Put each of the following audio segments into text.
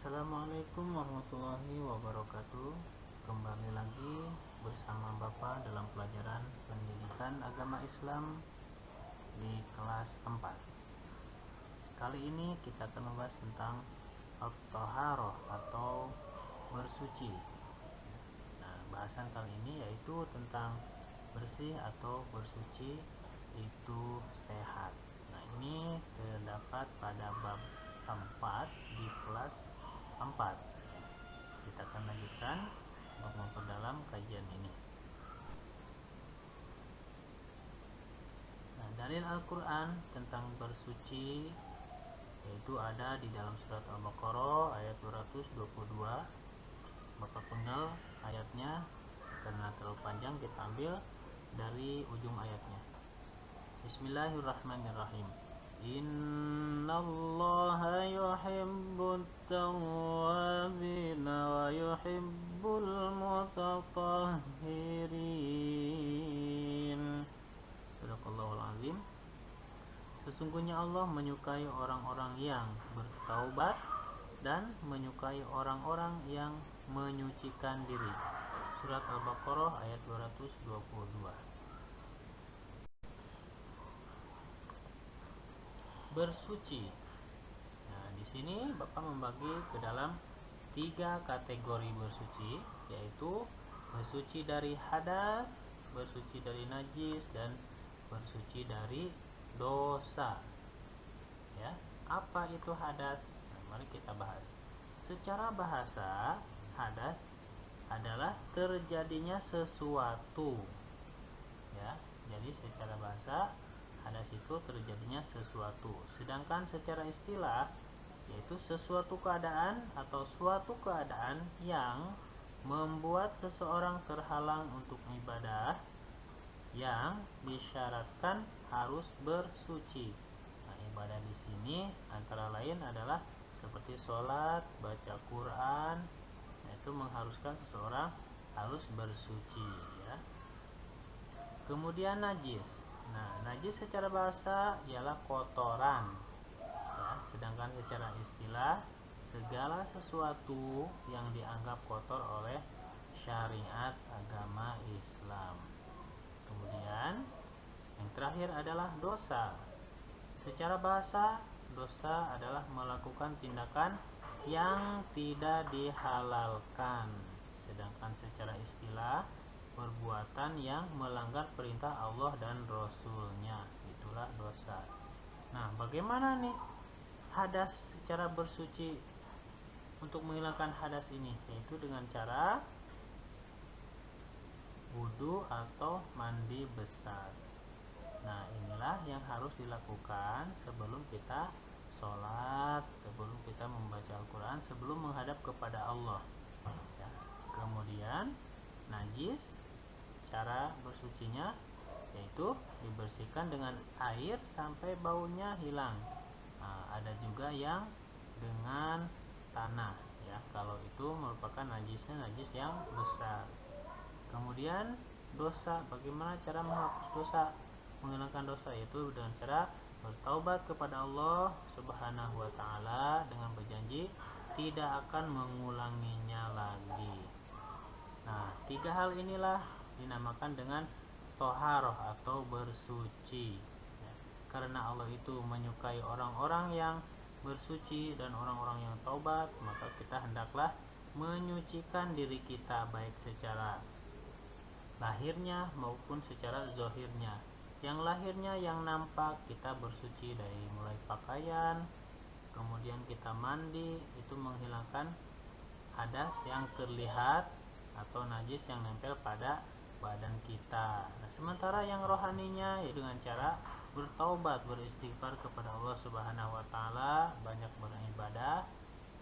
Assalamualaikum warahmatullahi wabarakatuh. Kembali lagi bersama Bapak dalam pelajaran pendidikan agama Islam di kelas 4. Kali ini kita akan membahas tentang at-thaharah atau bersuci. Nah, bahasan kali ini yaitu tentang bersih atau bersuci itu sehat. Nah, ini terdapat pada bab 4 di kelas 4. Kita akan lanjutkan untuk memperdalam kajian ini. Nah, dalil Al-Quran tentang bersuci yaitu ada di dalam surat Al-Baqarah ayat 222. Bapak penggal ayatnya karena terlalu panjang, kita ambil dari ujung ayatnya. Bismillahirrahmanirrahim. Innallaha yuhibbut tawwabina wa yuhibbul mutatahhirin. Sadaqallahul azim. Sesungguhnya Allah menyukai orang-orang yang bertaubat dan menyukai orang-orang yang menyucikan diri. Surat Al-Baqarah ayat 222. Bersuci. Nah, di sini Bapak membagi ke dalam 3 kategori bersuci, yaitu bersuci dari hadas, bersuci dari najis, dan bersuci dari dosa. Ya, apa itu hadas? Nah, mari kita bahas. Secara bahasa, hadas adalah terjadinya sesuatu. Ya, jadi secara bahasa hadas itu terjadinya sesuatu. Sedangkan secara istilah yaitu sesuatu keadaan atau suatu keadaan yang membuat seseorang terhalang untuk ibadah yang disyaratkan harus bersuci. Nah, ibadah di sini antara lain adalah seperti sholat, baca Quran, itu mengharuskan seseorang harus bersuci, ya. Kemudian najis. Nah, najis secara bahasa ialah kotoran, ya. Sedangkan secara istilah segala sesuatu yang dianggap kotor oleh syariat agama Islam. Kemudian yang terakhir adalah dosa. Secara bahasa, dosa adalah melakukan tindakan yang tidak dihalalkan. Sedangkan secara istilah perbuatan yang melanggar perintah Allah dan Rasul-Nya, itulah dosa. Nah, bagaimana nih hadas secara bersuci untuk menghilangkan hadas ini? Yaitu dengan cara wudu atau mandi besar. Nah, inilah yang harus dilakukan sebelum kita sholat, sebelum kita membaca Al-Quran, sebelum menghadap kepada Allah, ya. Kemudian najis, cara bersucinya yaitu dibersihkan dengan air sampai baunya hilang. Nah, ada juga yang dengan tanah, ya. Kalau itu merupakan najisnya najis yang besar. Kemudian dosa, bagaimana cara menghapus dosa, menghilangkan dosa, yaitu dengan cara bertaubat kepada Allah Subhanahu wa taala dengan berjanji tidak akan mengulanginya lagi. Nah, 3 hal inilah dinamakan dengan thaharah atau bersuci, ya. Karena Allah itu menyukai orang-orang yang bersuci dan orang-orang yang taubat, maka kita hendaklah menyucikan diri kita baik secara lahirnya maupun secara zahirnya. Yang lahirnya yang nampak kita bersuci dari mulai pakaian, kemudian kita mandi, itu menghilangkan hadas yang terlihat atau najis yang nempel pada badan kita. Nah, sementara yang rohaninya yaitu dengan cara bertaubat, beristighfar kepada Allah Subhanahu wa taala, banyak beribadah,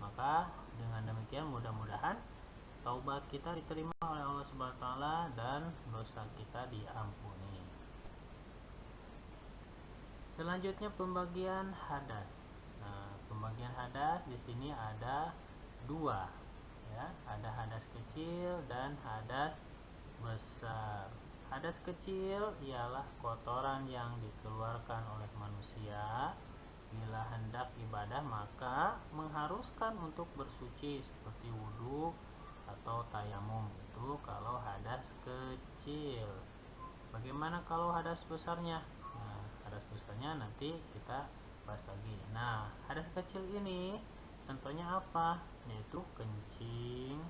maka dengan demikian mudah-mudahan taubat kita diterima oleh Allah Subhanahu wa taala dan dosa kita diampuni. Selanjutnya pembagian hadas. Nah, pembagian hadas di sini ada 2, ya. Ada hadas kecil dan hadas besar. Hadas kecil ialah kotoran yang dikeluarkan oleh manusia Bila hendak ibadah maka mengharuskan untuk bersuci seperti wudhu atau tayamum, itu kalau hadas kecil. Bagaimana kalau hadas besarnya? Nah, hadas besarnya nanti kita bahas lagi. Nah, hadas kecil ini contohnya apa? Yaitu kencing,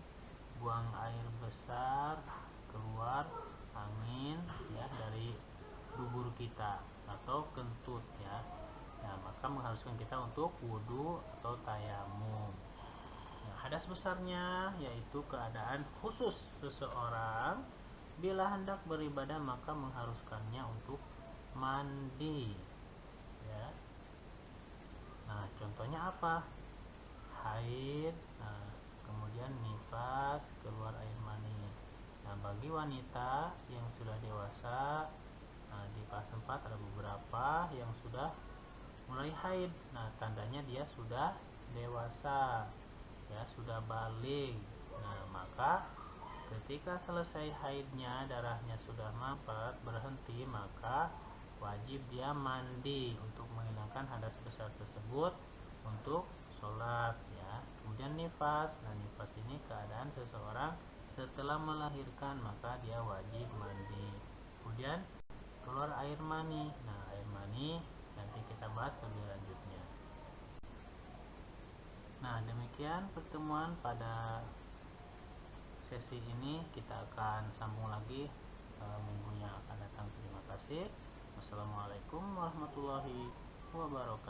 buang air besar, keluar angin ya dari dubur kita, atau kentut ya. Nah, maka mengharuskan kita untuk wudhu atau tayamum. Nah, hadas besarnya yaitu keadaan khusus seseorang bila hendak beribadah maka mengharuskannya untuk mandi ya. Nah, contohnya apa? Haid, nah, kemudian nifas, keluar air mani. Nah, bagi wanita yang sudah dewasa, nah, di kelas 4 ada beberapa yang sudah mulai haid. Nah, tandanya dia sudah dewasa ya, sudah balik. Nah, maka ketika selesai haidnya, darahnya sudah mampet berhenti, maka wajib dia mandi untuk menghilangkan hadas besar tersebut untuk sholat ya. Kemudian nifas. Nah, nifas ini keadaan seseorang setelah melahirkan, maka dia wajib mandi. Kemudian keluar air mani. Nah, air mani nanti kita bahas lebih lanjutnya. Nah, demikian pertemuan pada sesi ini. Kita akan sambung lagi minggu yang akan datang. Terima kasih. Wassalamualaikum warahmatullahi wabarakatuh.